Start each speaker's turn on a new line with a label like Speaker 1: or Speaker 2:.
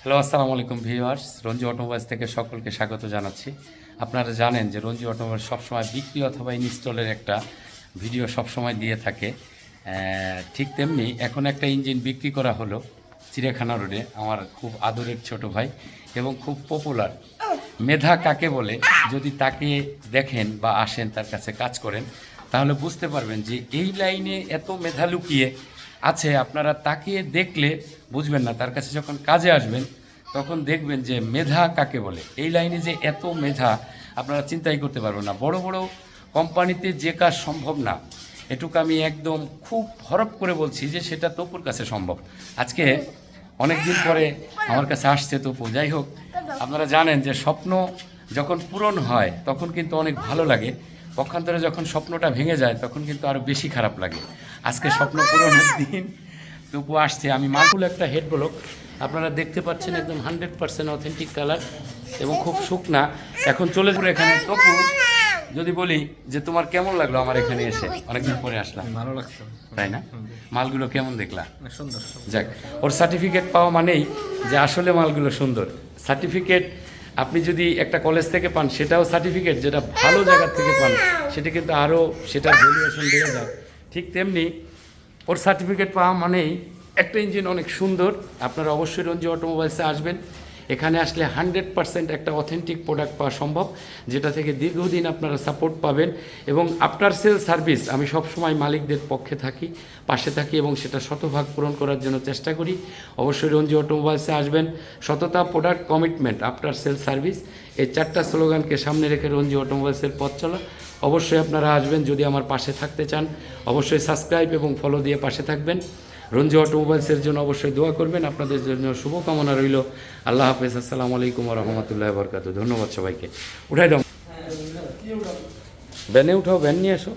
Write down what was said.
Speaker 1: Hello, আসসালামু আলাইকুম viewers. Ranji automobiles থেকে সকলকে স্বাগত জানাচ্ছি। আপনারা জানেন যে রঞ্জি অটোমোবাইলস সবসময় বিক্রি অথবা ইনস্টলের একটা ভিডিও সবসময় দিয়ে থাকে। ঠিক তেমনি এখন একটা ইঞ্জিন বিক্রি করা হলো চিড়িয়াখানা রোডে। আমার খুব আদরের ছোট ভাই এবং খুব পপুলার মেধা কাকে বলে, যদি তাকে দেখেন বা আসেন তার কাছে কাজ করেন তাহলে বুঝতে পারবেন যে এই লাইনে এত মেধা লুকিয়ে আছে। আপনারা তাকে দেখলে বুঝবেন না, তার কাছে যখন কাজে আসবেন তখন দেখবেন যে মেধা কাকে বলে। এই লাইনে যে এত মেধা আপনারা চিন্তাই করতে পারবেন না। বড় বড় কোম্পানিতে যে কাজ সম্ভব না, এটুকু আমি একদম খুব হরপ করে বলছি যে সেটা তপুর কাছে সম্ভব। আজকে অনেক দিন পরে আমার কাছে আসছে তপু। যাই হোক, আপনারা জানেন যে স্বপ্ন যখন পূরণ হয় তখন কিন্তু অনেক ভালো লাগে, পক্ষান্তরে যখন স্বপ্নটা ভেঙে যায় তখন কিন্তু আরও বেশি খারাপ লাগে। আজকে স্বপ্ন পূরণের দিন, তপু আসছে। আমি মাকুল একটা হেড ব্লক আপনারা দেখতে পাচ্ছেন, একদম 100% অথেন্টিক কালার এবং খুব শুকনা। এখন চলে যাবো এখানে। তপু, যদি বলি যে তোমার কেমন লাগলো আমার এখানে এসে? অনেকদিন পরে আসলাম।
Speaker 2: ভালো লাগছে,
Speaker 1: তাই না? মালগুলো কেমন দেখলা?
Speaker 2: সুন্দর।
Speaker 1: যাক, ওর সার্টিফিকেট পাওয়া মানেই যে আসলে মালগুলো সুন্দর। সার্টিফিকেট আপনি যদি একটা কলেজ থেকে পান সেটাও সার্টিফিকেট, যেটা ভালো জায়গা থেকে পান সেটা কিন্তু আরও সেটার ভ্যালুয়েশন বেড়ে যায়। ঠিক তেমনি ওর সার্টিফিকেট পাওয়া মানেই একটা ইঞ্জিন অনেক সুন্দর। আপনারা অবশ্যই রঞ্জি অটোমোবাইলসে আসবেন। এখানে আসলে 100% একটা অথেন্টিক প্রোডাক্ট পাওয়া সম্ভব, যেটা থেকে দীর্ঘদিন আপনারা সাপোর্ট পাবেন। এবং আফটার সেল সার্ভিস আমি সবসময় মালিকদের পক্ষে থাকি, পাশে থাকি এবং সেটা শতভাগ পূরণ করার জন্য চেষ্টা করি। অবশ্যই রঞ্জি অটোমোবাইলসে আসবেন। সততা, product, commitment, after sale service, এই চারটা স্লোগানকে সামনে রেখে রঞ্জি অটোমোবাইলসের পথ চলা। অবশ্যই আপনারা আসবেন। যদি আমার পাশে থাকতে চান অবশ্যই সাবস্ক্রাইব এবং ফলো দিয়ে পাশে থাকবেন। রঞ্জি অটোমোবাইলসের জন্য অবশ্যই দোয়া করবেন। আপনাদের জন্য শুভকামনা রইল। আল্লাহ হাফেজ। আসসালামু আলাইকুম ওয়া রাহমাতুল্লাহি ওয়া বারাকাতুহু। ধন্যবাদ সবাইকে। উঠাই দাও, ভ্যানে উঠাও, ভ্যান নিয়ে এসো।